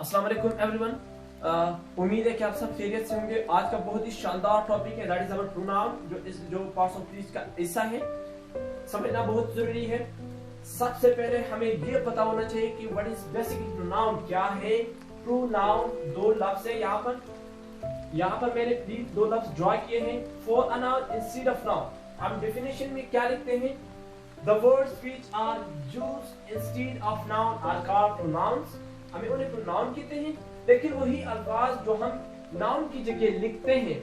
अस्सलाम वालेकुम एवरीवन। उम्मीद है कि आप सब खैरियत से होंगे। आज का बहुत ही शानदार टॉपिक है, दैट इज अवर प्रोनाउन, जो पार्ट्स ऑफ स्पीच का हिस्सा है। समझना बहुत जरूरी है। सबसे पहले हमें ये पता होना चाहिए कि व्हाट इज बेसिक प्रोनाउन, क्या है प्रोनाउन। दो लफ्ज है यहाँ पर मैंने दो लफ्ज ड्रॉ किए हैं, for a noun instead of noun. हम डेफिनेशन में क्या लिखते हैं? The words which are used instead of noun are called pronouns। हमें उन्हें प्रोनाउन कहते हैं, लेकिन वही अल्फाज जो हम नाउन की जगह लिखते हैं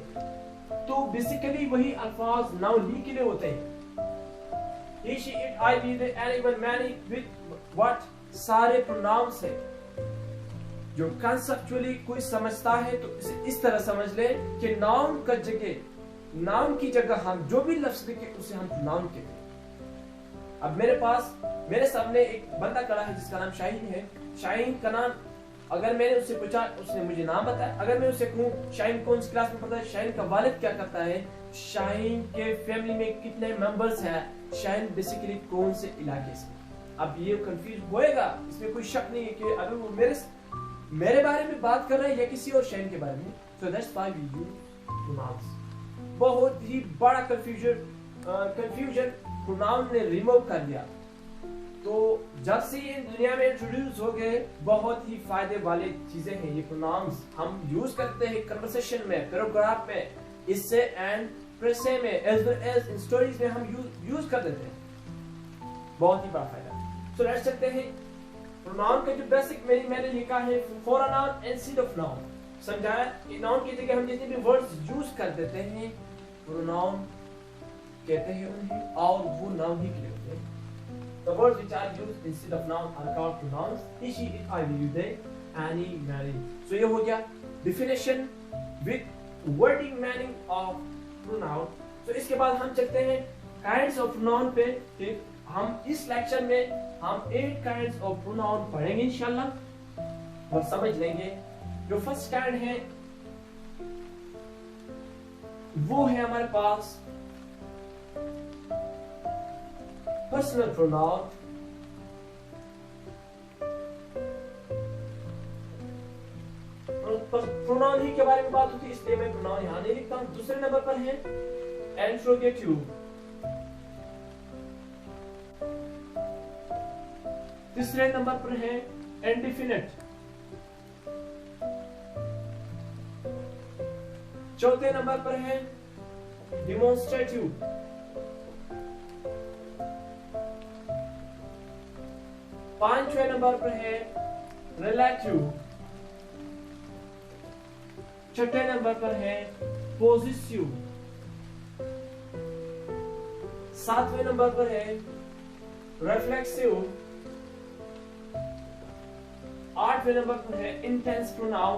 तो बेसिकली वही अल्फाज नाउन ही के लिए होते हैं। he, she, it, I, we, they, anyone, many, with, what, सारे प्रोनाउंस हैं। जो कंसेप्चुअली कोई समझता है तो इसे इस तरह समझ ले कि नाउन की जगह हम जो भी लफ्ज लिखे उसे हम प्रोनाउन कहते हैं। अब मेरे सामने एक बंदा खड़ा है जिसका नाम शाहीन है। शाहीन का नाम, अगर मैंने उससे पूछा, उसने मुझे नाम बताया। अगर मैं उससे कहूँ शाहीन कौन सी क्लास में पढ़ता है, शाहीन का वालिद क्या करता है, शाहीन के फैमिली में कितने मेंबर्स हैं, शाहीन बेसिकली कौन से इलाके से, अब ये कंफ्यूज होएगा, इसमें कोई शक नहीं है कि अगर वो मेरे बारे में बात कर रहा है या किसी और शाहीन के बारे में। So that's why we use pronouns. बहुत ही बड़ा कंफ्यूजन प्रोनाउन ने रिमूव कर दिया। तो जब से ये दुनिया में इंट्रोड्यूस हो गए, बहुत ही फायदे वाली चीजें हैं ये प्रोनाउंस। हम यूज करते हैं कन्वर्सेशन में, पैराग्राफ में, इससे एंड प्रेसे में, as well as in stories में हम यूज कर देते हैं। बहुत ही बड़ा फायदा। सो लेट्स चलते हैं प्रोनाउन का जो बेसिक मैंने लिखा है, for a noun instead of noun. समझाया कि नाउन की जगह हम जितने भी वर्ड्स यूज कर देते हैं प्रोनाउन कहते हैं उन्हें, और वो नाउन ही के लिए होते हैं। The words which are used instead of noun are called pronouns. He, she, it, I, we, you, they, any, many. So ये हो गया definition with wording meaning of pronoun. So इसके बाद हम चलते हैं kinds of pronoun पे। ठीक, हम इस लेक्चर में हम 8 kinds of pronoun पढ़ेंगे इंशाल्लाह और समझ लेंगे। जो फर्स्ट kind है वो है हमारे पास पर्सनल प्रोनाउन। प्रोनाउन ही के बारे में बात होती है, इसलिए मैं प्रोनाउन यहां नहीं लिखता हूं। दूसरे नंबर पर है इंट्रोगेटिव। तीसरे नंबर पर है इंडेफिनिट। चौथे नंबर पर है डिमॉन्स्ट्रेटिव। पांचवें नंबर पर है रिलेटिव। छठे नंबर पर है पॉजिटिव। सातवें नंबर पर है रिफ्लेक्सिव। आठवें नंबर पर है इंटेंस प्रोनाउन।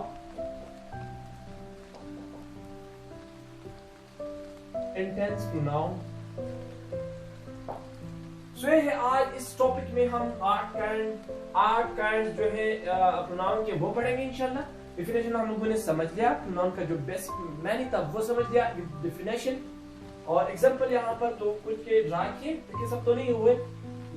सो है आज इस टॉपिक में हम 8 काइंड जो है प्रोनाउन के वो पढ़ेंगे इंशाल्लाह। डेफिनेशन हम लोगों ने समझ लिया, प्रोनाउन का जो बेसिक मैंने था वो समझ लिया, डेफिनेशन और एग्जांपल यहाँ पर तो कुछ के ड्रा किए, लेकिन सब तो नहीं हुए।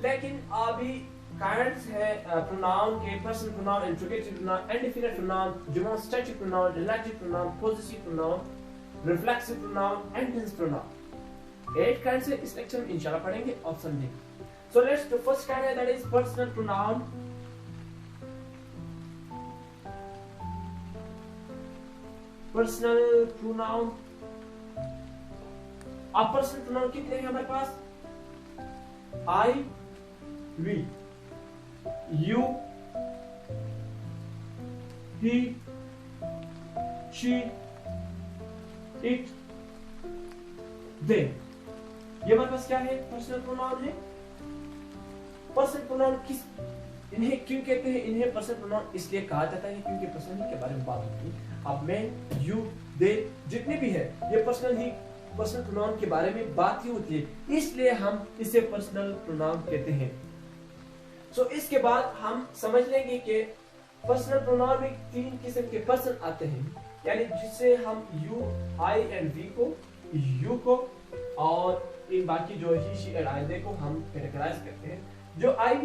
लेकिन अभी काइंड्स है प्रोनाउन के, personal pronoun, interrogative pronoun, indefinite pronoun, demonstrative pronoun, relative pronoun, positive pronoun, reflexive pronoun, intense pronoun. 8 kind से इस लेक्चर में इंशाल्लाह पढ़ेंगे और समझेंगे। So let's the first kind that is personal pronoun. Personal pronoun. अब personal pronoun कितने हैं हमारे पास? I, we, you, he, she, it, they। ये हमारे पास क्या है? पर्सनल प्रोनाउन है। पर्सनल प्रोनाउन इन्हें क्यों कहते हैं? इन्हें पर्सनल प्रोनाउन इसलिए कहा जाता है क्योंकि पर्सनल के बारे में बात होती है। अब मैं, यू, दे जितने भी है ये पर्सनल प्रोनाउन के बारे में बात ही होती है, इसलिए हम इसे पर्सनल प्रोनाउन कहते हैं। सो इसके बाद हम समझ लेंगे कि पर्सनल प्रोनाउन में 3 किस्म के पर्सन आते हैं, यानी जिससे हम यू, आई एंड वी को, यू को और इन बाकी जो ही, शी एंड आई, दे को हम कैटेगराइज करते हैं। जो आई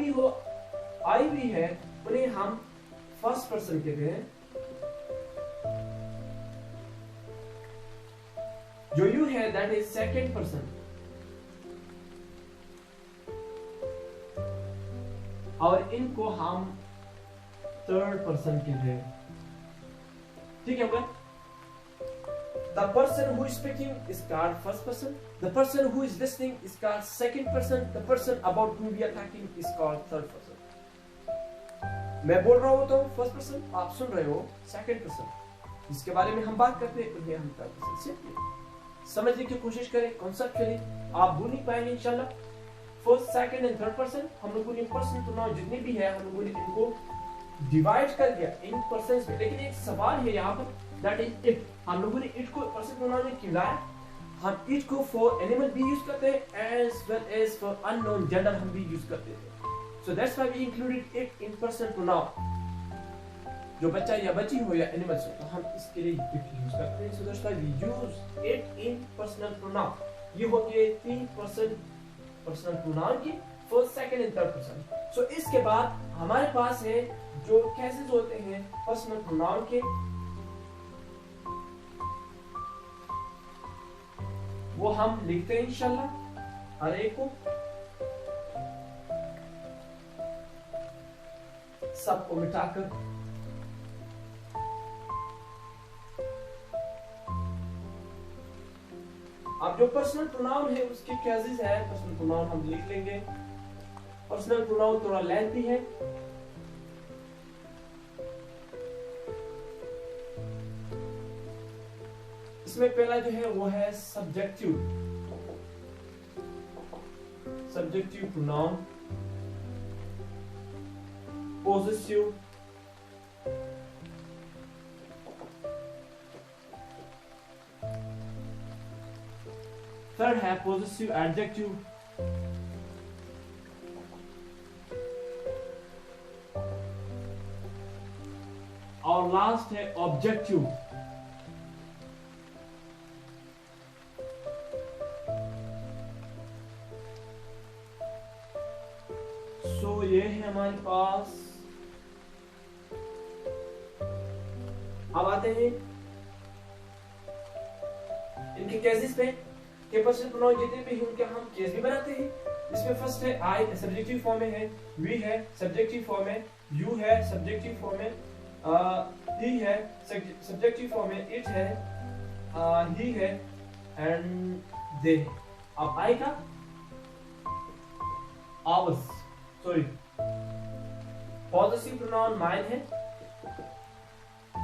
वी है उन्हें हम फर्स्ट पर्सन कहते हैं, जो यू है दैट इज सेकेंड पर्सन, और इनको हम थर्ड पर्सन कहते हैं। ठीक है क्या? The person who is speaking is called first person. The person who is listening is called second person. The person about whom we are talking is called third person. मैं बोल रहा हूँ तो फर्स्ट पर्सन, आप सुन रहे हो second person, जिसके बारे में हम बात करते हैं उन्हें हम थर्ड पर्सन से समझने की कोशिश करें। कॉन्सेप्चुअली आप भूल नहीं पाएंगे इंशाल्लाह। First, second and third person हम लोगों ने पर्सन प्रोनाउन जितने भी है हम लोगों ने इनको डिवाइड कर दिया इन पर्सन्स में। लेकिन एक सवाल है यहाँ पर, दैट इज इट। हम लोगों ने इट को पर्सन प्रोनाउन में क्यों लाया? हम इट को फॉर एनिमल भी यूज करते हैं as well as for unknown gender हम भी यूज करते हैं। So that's why we included it in person pronoun. जो बच्चा या बच्ची हो या एनिमल्स हो तो हम इसके लिए इट यूज करते हैं। So that's why we use it in personal pronoun. ये हो गए तीन पर्सनल प्रोनाउन की, first, second and third person. So इसके बाद हमारे पास है जो केसेस होते हैं पर्सनल प्रोनाउन के, वो हम लिखते हैं इंशाल्लाह हर एक को, सबको मिटाकर। अब जो पर्सनल प्रोनाउन है उसके केसेस है, पर्सनल प्रोनाउन हम लिख लेंगे। पर्सनल प्रोनाउन थोड़ा लेंथी है, इसमें पहला जो है वो है सब्जेक्टिव प्रोनाउन, पोजेसिव, थर्ड है पोजेसिव एडजेक्टिव, और लास्ट है ऑब्जेक्टिव। सो ये है हमारे पास। अब आते हैं इनके केसेस पे कि पर्सनल प्रोनाउन जितने भी हैं उनके हम केस भी बनाते हैं। इसमें फर्स्ट है आई, सब्जेक्टिव फॉर्म में है, वी है सब्जेक्टिव फॉर्म में, यू है सब्जेक्टिव फॉर्म में, ही है सब्जेक्टिव फॉर्म में, इट है, ही है एंड दे। अब आई का hours, sorry, possessive pronoun mine है,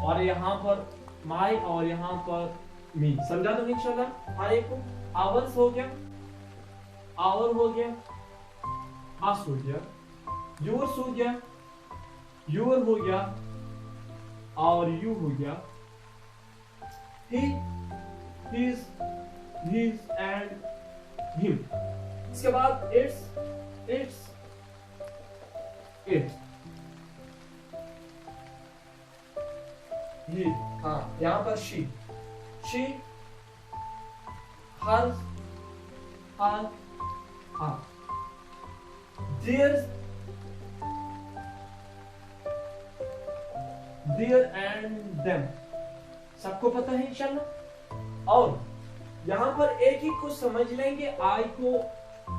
और यहाँ पर माई और यहाँ पर मी। समझा दो इंशाल्लाह हर एक को। आवर्स हो गया, आवर हो गया, अस हो गया, यूर्स हो गया, यूर हो गया, और यू हो गया, ही, हिज, हिज एंड हिम। इसके बाद इट्स, इट, ही, हाँ यहाँ पर she, hers, her, theirs, their and them। सबको पता है इंशाल्लाह। और यहाँ पर एक ही को समझ लेंगे आई को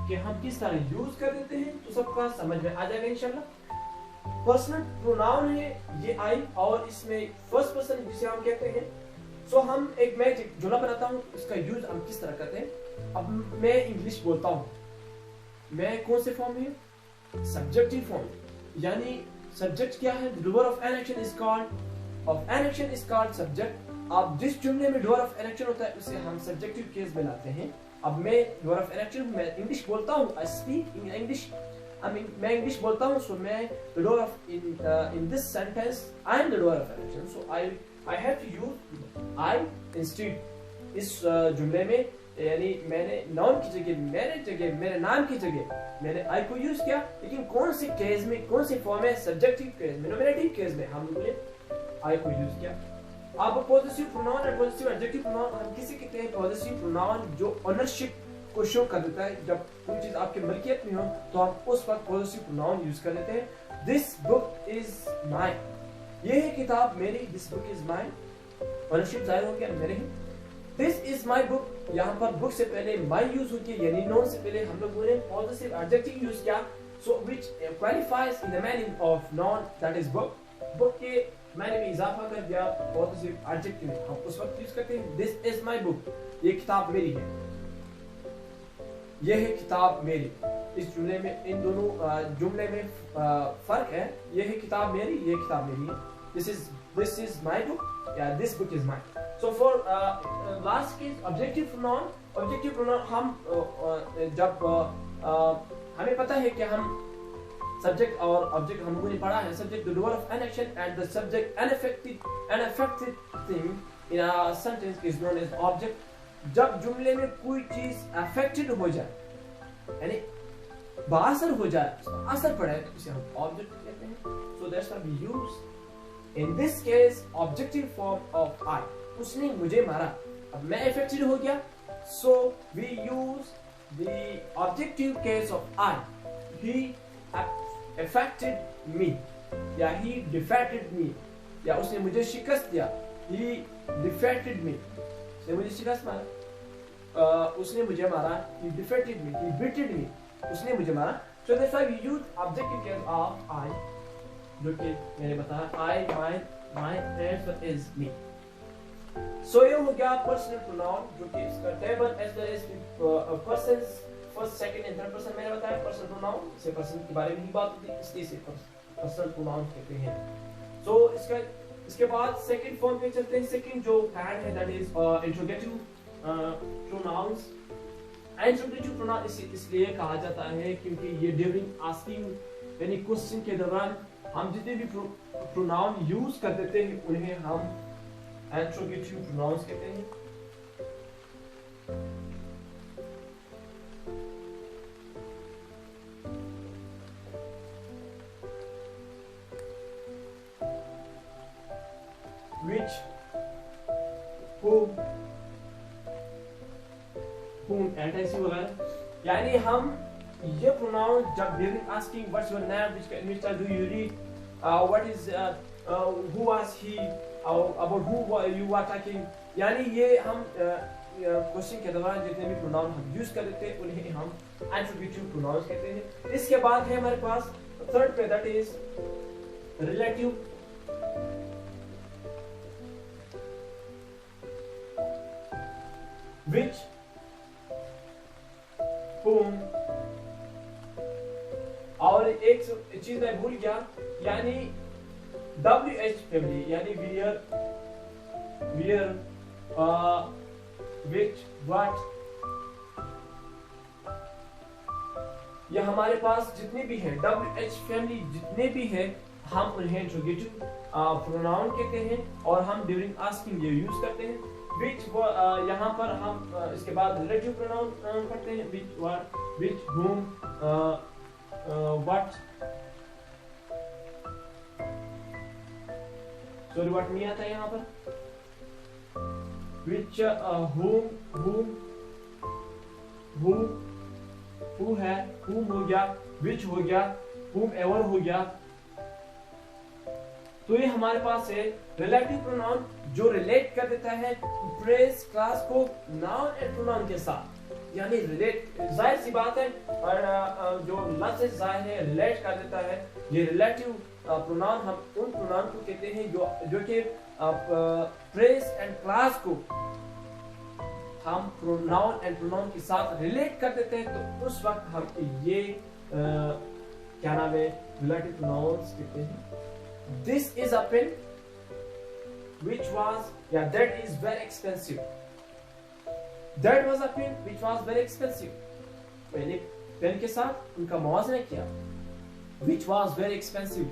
कि हम किस तरह यूज कर देते हैं तो सबका समझ में आ जाएगा इंशाल्लाह। पर्सनल प्रोनाउन है ये आई, और इसमें फर्स्ट पर्सन जिसे हम कहते हैं। सो हम एक मैं जुमला बनाता हूँ, इसका यूज हम किस तरह करते हैं। अब मैं इंग्लिश बोलता हूँ, मैं कौन से फॉर्म में? सब्जेक्टिव फॉर्म, यानी सब्जेक्ट क्या है? Doer of an action is called subject. अब जिस जुमले में डूअर ऑफ एन एक्शन होता है उसे हम सब्जेक्टिव केस में लाते हैं। अब मैं डूअर ऑफ एन एक्शन, मैं इंग्लिश बोलता हूँ, आई स्पीक इन इंग्लिश, मैं इंग्लिश बोलता हूँ, सो मैं doer of in this sentence I am the doer of an action, so I have to use I instead। इस जुमले में यानी मैंने नाउन की जगह, मेरे नाम की जगह मैंने I को यूज किया। लेकिन कौन से केस में, कौन से फॉर्म है? सब्जेक्टिव केस में, नोमिनेटिव केस में हम लोगों ने I को यूज किया। अब पॉजिटिव प्रोनाउन और पॉजिटिव एडजेक्टिव प्रोनाउन हम किसे कहते हैं? पॉजिटिव प्रोनाउन जो ओनरशिप को शो कर देता है। जब कोई चीज आपके मलकियत में हो तो आप उस वक्त पॉजिटिव प्रोनाउन यूज कर देते हैं। दिस बुक इज माइन, ये है किताब मेरी, this book is mine, ownership जाहिर हो गया मेरे ही। दिस इज माई बुक, यहाँ पर बुक से पहले माई यूज होती है, यानी नोन से पहले हम लोगों ने पॉजिटिव एडजेक्टिव यूज किया, so which qualifies in the meaning of non, that is book. Book के मैंने भी इजाफा कर दिया पॉजिटिव एडजेक्टिव, हम उस वक्त यूज करते हैं दिस इज माई बुक, ये किताब मेरी है, ये है किताब मेरी। इस जुमले में, इन दोनों जुमले में फर्क है, ये है किताब मेरी, ये किताब मेरी है। दिस इज माई बुक या this book is mine. So for last case objective pronoun, objective pronoun हम जब हमें पता है कि हम सब्जेक्ट और ऑब्जेक्ट हम लोगों ने पढ़ा है, subject the doer of an action and the subject an affected thing in a sentence is known as object. जब जुमले में कोई चीज अफेक्टेड हो जाए, यानी बासर हो जाए, असर पड़े, तो इसे हम ऑब्जेक्ट कहते हैं। So that's why we use in this case objective form of I. उसने मुझे मारा, अब मैं अफेक्टेड हो गया, so we use the objective case of I, he affected me, या he defeated me, या उसने मुझे शिकस्त दिया, he defeated me, उसने मुझे शिकस्त मारा, उसने मुझे मारा, he defeated me, he beated me, उसने मुझे मारा। So that's why we use objective case of I, जो कि मैंने बताया I, mine, answer is me। So ये हो गया पर्सनल प्रोनाउन, जो कि इसका table as well as persons first, second and third person मैंने बताया। पर्सनल प्रोनाउन से पर्सन के बारे में ही बात होती है, इसलिए इसे पर्सनल प्रोनाउन कहते हैं। सो इसके बाद सेकंड फॉर्म पे चलते हैं। सेकंड जो पैड है that is interrogative pronounce. Interrogative pronoun इसलिए कहा जाता है क्योंकि ये ड्यूरिंग आस्किंग, यानी क्वेश्चन के दौरान हम जितने भी प्रोनाउन यूज कर देते हैं उन्हें हम इंट्रोगेटिव प्रोनाउंस कहते हैं। Which, whom and ऐसी वगैरह, यानी हम ये प्रोनाउन जब during asking what's your name, which do you read, what is who was he, about who you are talking, यानी ये हम क्वेश्चन के दौरान जितने भी प्रोनाउन हम यूज कर देते हैं उन्हें हम इंट्रोगेटिव प्रोनाउंस कहते हैं। इसके बाद है हमारे पास थर्ड पे that is relative. Which, whom, और एक चीज मैं भूल गया, यानी WH फैमिली, यानी where, which, what, ये हमारे पास जितने भी हैं WH फैमिली जितने भी हैं हम उन्हें इंट्रोगेटिव प्रोनाउन कहते हैं और हम ड्यूरिंग आस्किंग ये यूज करते हैं। which, यहाँ पर हम इसके बाद रिलेटिव प्रोनाउन करते हैं, which, what, which, whom, what, sorry what नहीं आता है यहाँ पर, which, whom, who है, whom हो गया, which हो गया, whomever हो गया। तो ये हमारे पास है रिलेटिव प्रोनाउन जो रिलेट कर देता है फ्रेज क्लास को नाउन एंड प्रोनाउन के साथ, यानी रिलेट, जाहिर सी बात है, और जो लफ्ज़ जाहिर है रिलेट कर देता है। ये रिलेटिव प्रोनाउन हम उन प्रोनाउन को कहते हैं जो कि फ्रेज एंड क्लास को हम प्रोनाउन एंड प्रोनाउन के साथ रिलेट कर देते हैं, तो उस वक्त हम ये क्या नाम है रिलेटिव प्रोनाउंस कहते हैं। This is a pen which was, yeah, that is very expensive. That was a pen which was very expensive. मैंने पेन के साथ उनका मुआवजा किया, which was very expensive,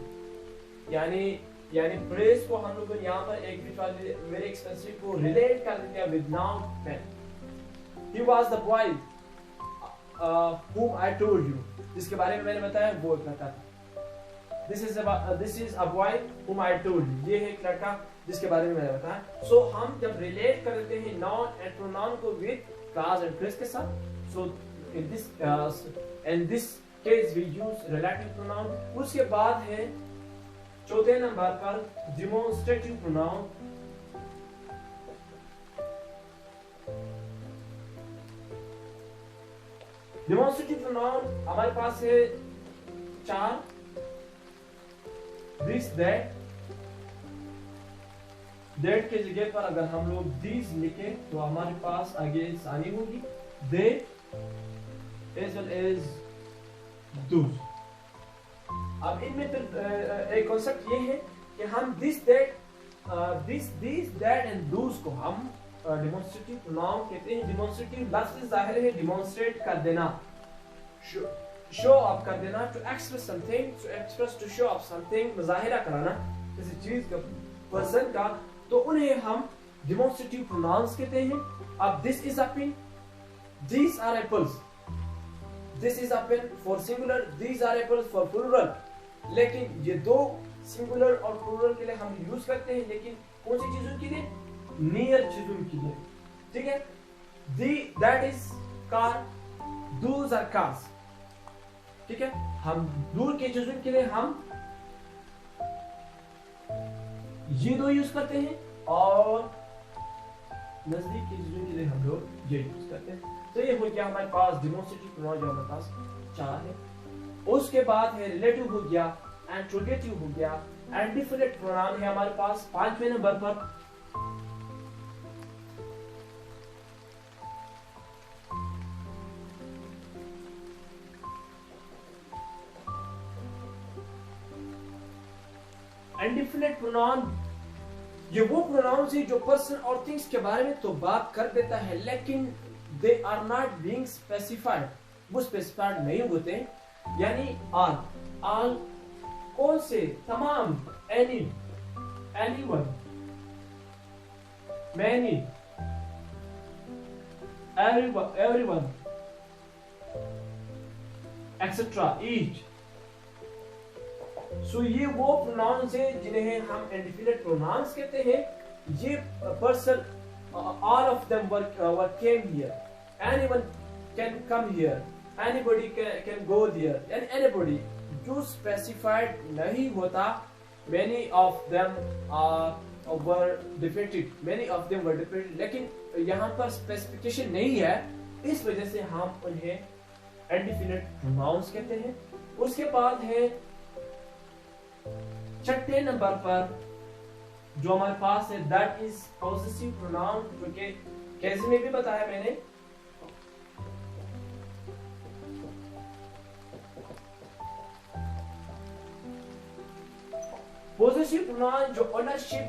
यानी प्रेस को हम लोग यहाँ पर एक which was very expensive को रिलेट कर देते हैं with noun pen। He was the boy whom I told you, जिसके बारे में मैंने बताया वो एक लड़का था। This is a boy whom I told you, ये है एक लड़का जिसके बारे में मैंने बताया। So हम जब रिलेट कर देते हैं noun and pronoun को with class and phrase के साथ, so in this case we use relative pronoun। उसके बाद है चौथे नंबर पर डिमॉन्स्ट्रेटिव प्रोनाउन। डिमॉन्स्ट्रेटिव प्रोनाउन हमारे पास है 4, दिस दैट। दैट के जगह पर अगर हम लोग दीज लिखें तो हमारे पास आगे आसानी होगी, दे एज वेल एज दूज। अब इनमें फिर एक कॉन्सेप्ट ये है कि हम दिस दैट एंड दूज को हम डिमॉन्स्ट्रेटिव प्रोनाउन कहते हैं। डिमॉन्स्ट्रेटिव लफ्ज़ से जाहिर है डिमॉन्स्ट्रेट कर देना, शो ऑफ कर देना, to express something, to express, to show off something, मुजाहिरा कराना किसी चीज का, पर्सन का, तो उन्हें हम डिमॉन्स्ट्रेटिव प्रोनाउंस कहते हैं। अब this is a pen, these are apples, this is a pen for singular, these are apples for plural। लेकिन ये दो सिंगुलर और प्लूरल के लिए हम यूज करते हैं, लेकिन कौन सी चीजों के लिए? नियर चीजों के लिए, ठीक है। That is car, those are cars, ठीक है। हम दूर के चीजों के लिए हम ये दो यूज करते हैं, और नजदीक की चीजों के लिए हम लोग ये यूज करते हैं। तो ये हो गया हमारे पास डिमॉन्स्ट्रेटिव प्रोनाउन जो हमारे पास 4 है। उसके बाद है रिलेटिव हो गया, इंट्रोगेटिव हो गया, एंड डिफिनेट प्रोनाउन है हमारे पास 5वें नंबर पर। इंडिफिनिट प्रोनाउन ये वो प्रोनाउन है जो पर्सन और थिंग्स के बारे में तो बात कर देता है, लेकिन they are not being specified, वो स्पेसिफाइड नहीं होते। यानी ऑल कौन से? तमाम, any, anyone, many, everyone, etcetera, each. So ये वो प्रोनाउंस है जिन्हें हम इंडिफिनिट प्रोनाउंस कहते हैं। ये person, all of them were came here, anyone can come here, anybody can go there, and anybody जो specified नहीं होता। many of them were defeated, many of them were defeated, लेकिन यहाँ पर specification नहीं है, इस वजह से हम उन्हें indefinite pronouns कहते हैं। उसके बाद है 6 नंबर पर जो हमारे पास है, दैट इज पॉसेसिव प्रोनाउन, जो कि कैसे में भी बताया मैंने। पॉसेसिव प्रोनाउन जो ओनरशिप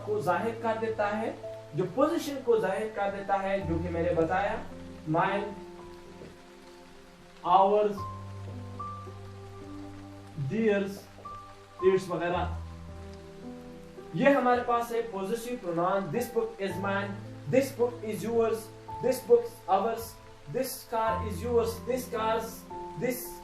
को जाहिर कर देता है, जो पोजीशन को जाहिर कर देता है, जो कि मैंने बताया, माइन, आवर्स, डियर्स, इट्स वगैरह। ये हमारे पास है possessive pronoun. This book is mine, this book is yours, this book ours, this car is yours, this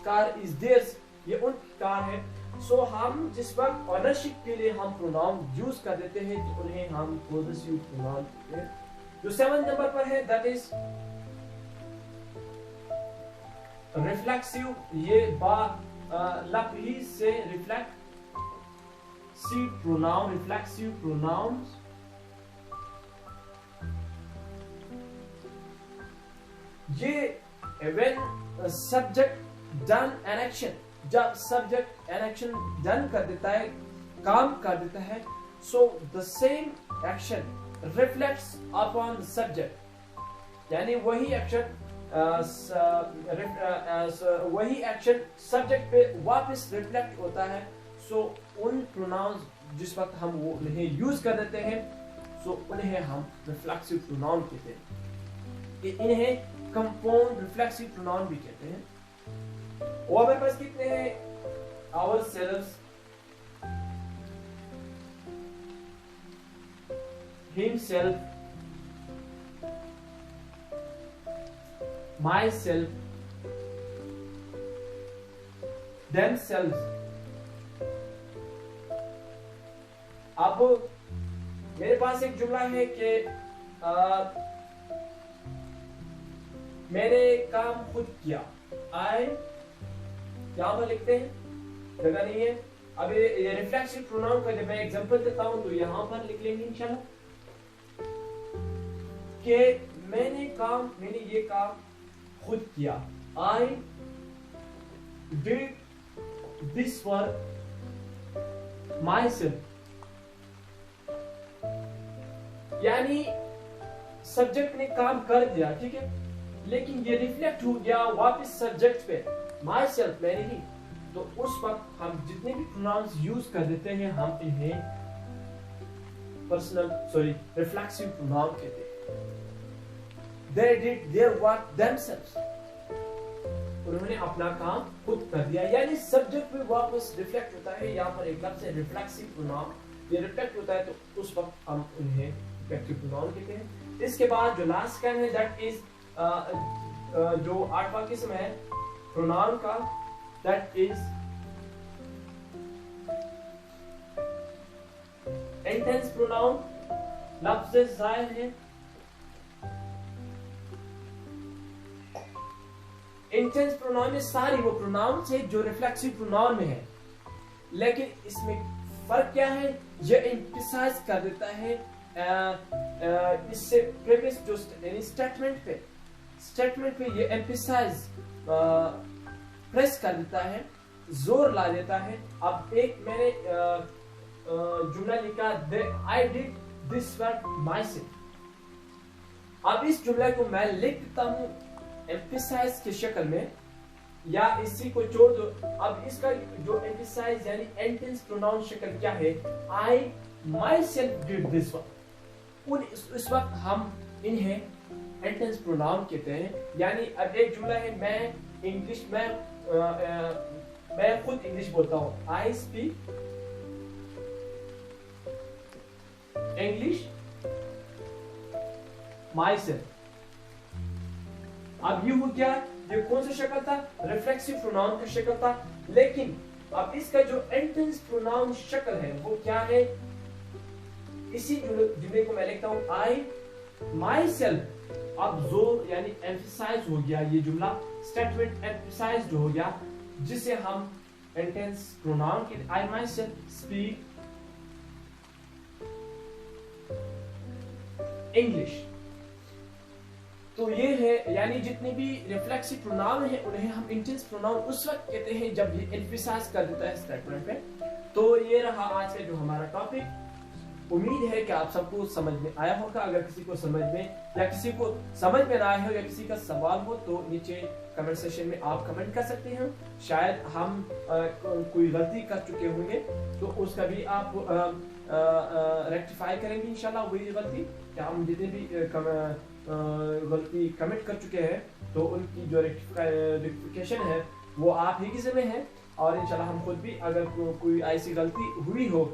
car is theirs. ये उनकी कार है। सो हम जिस वक्त ओनरशिप के लिए हम प्रोनाउन यूज कर देते हैं तो उन्हें हम पॉसेसिव प्रोनाउन कहते हैं। जो 7 नंबर पर है, दैट इज रिफ्लेक्सिव। ये लफ्ज से रिफ्लेक्ट pronoun, reflexive pronouns। ये when subject done an action, जब subject an action done कर देता है, काम कर देता है, so the same action reflects upon the subject। यानी वही एक्शन सब्जेक्ट पे वापस रिफ्लेक्ट होता है। सो उन प्रोनाउंस जिस वक्त हम वो उन्हें यूज कर देते हैं, सो उन्हें हम रिफ्लेक्सिव प्रोनाउन कहते हैं। इन्हें कंपाउंड रिफ्लेक्सिव प्रोनाउन भी कहते हैं। और हमारे पास कितने हैं? Ourselves, himself, myself, themselves। अब मेरे पास एक जुमला है कि मैंने काम खुद किया। I यहाँ पर लिखते हैं, जगह नहीं है, अब ये रिफ्लेक्सिव प्रोनाउन का जब मैं एग्जांपल देता हूं तो यहां पर लिख लेंगे इंशाल्लाह कि मैंने ये काम खुद किया। I did this work my self, यानी सब्जेक्ट ने काम कर दिया, ठीक है, लेकिन ये रिफ्लेक्ट हो गया वापस सब्जेक्ट पे, माई सेल्फ, मैंने ही। तो उस वक्त हम जितने भी प्रोनाउंस यूज कर देते हैं हम इन्हें रिफ्लेक्सिव प्रोनाउन कहते हैं। They did their work themselves, उन्होंने अपना काम खुद कर दिया, यानी सब्जेक्ट पे वापस रिफ्लेक्ट होता है। यहाँ पर एक लफ्ज है रिफ्लेक्सिव प्रोनाउन, ये रिफ्लेक्ट होता है तो उस वक्त हम उन्हें रिफ्लेक्सिव प्रोनाउन कहते हैं। इसके बाद जो लास्ट कैन है दैट इज जो 8वां किस्म है प्रोनाउन का, दैट इज इंटेंस प्रोनाउन। लफ्ज जाहिर है, इंटेंस प्रोनाउन में सारी वो प्रोनाउंस है जो रिफ्लेक्सिव प्रोनाउन में है, लेकिन इसमें फर्क क्या है, ये एम्फसाइज कर देता है इससे प्रीवियस जो स्टेटमेंट पे ये एम्फसाइज प्रेस कर देता है, जोर ला देता है। अब एक मैंने जुमला लिखा, I did this work my self. अब इस जुमले को मैं लिख देता हूं एम्फसाइज की शक्ल में, या इसी को छोड़ दो। अब इसका जो एम्फसाइज यानी इंटेंस प्रोनाउन शक्ल क्या है, I myself did this work. इस वक्त हम इन्हें इंटेंस प्रोनाउन कहते हैं। यानी अब एक जुमला है, मैं खुद इंग्लिश बोलता हूं, I speak English my self. अब ये हो गया, ये कौन सा शक्ल था, रिफ्लेक्सिव प्रोनाउन का शक्ल था। लेकिन अब इसका जो इंटेंस प्रोनाउन शक्ल है वो क्या है, इसी जुमले को मैं लिखता हूं, आई माई सेल्फ। अब जोर यानी एम्फसाइज हो गया, ये जुमला स्टेटमेंट एम्फसाइज हो गया, जिसे हम इंटेंस प्रोनाउन के आई माई सेल्फ स्पीक इंग्लिश। तो ये है, यानी जितने भी रिफ्लेक्सिव प्रोनाउन है उन्हें हम इंटेंस प्रोनाउन उस वक्त कहते हैं जब ये एम्फसाइज कर देता है स्टेटमेंट पे। तो ये रहा आज का जो हमारा टॉपिक। उम्मीद है कि आप सबको समझ में आया होगा। अगर किसी को समझ में या किसी को समझ में ना आया हो या किसी का सवाल हो तो नीचे कमेंट सेक्शन में आप कमेंट कर सकते हैं। शायद हम कोई गलती कर चुके होंगे तो उसका भी आप रेक्टिफाई करेंगे इंशाल्लाह। वही गलती कि हम जितने भी गलती कमिट कर चुके हैं तो उनकी जो रेक्टिफिकेशन है वो आप ही की जिम्मे है। और इंशाल्लाह हम खुद भी अगर कोई ऐसी गलती हुई हो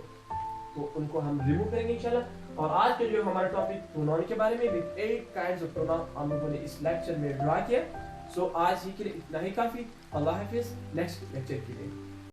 तो उनको हम रिमूव करेंगे इंशाल्लाह। और आज के जो हमारा टॉपिक प्रोनाउन के बारे में विद 8 काइंड्स ऑफ प्रोनाउन हम लोगों ने इस लेक्चर में ड्रा किया। सो आज ही के लिए इतना ही काफी। अल्लाह हाफिज, नेक्स्ट लेक्चर के लिए।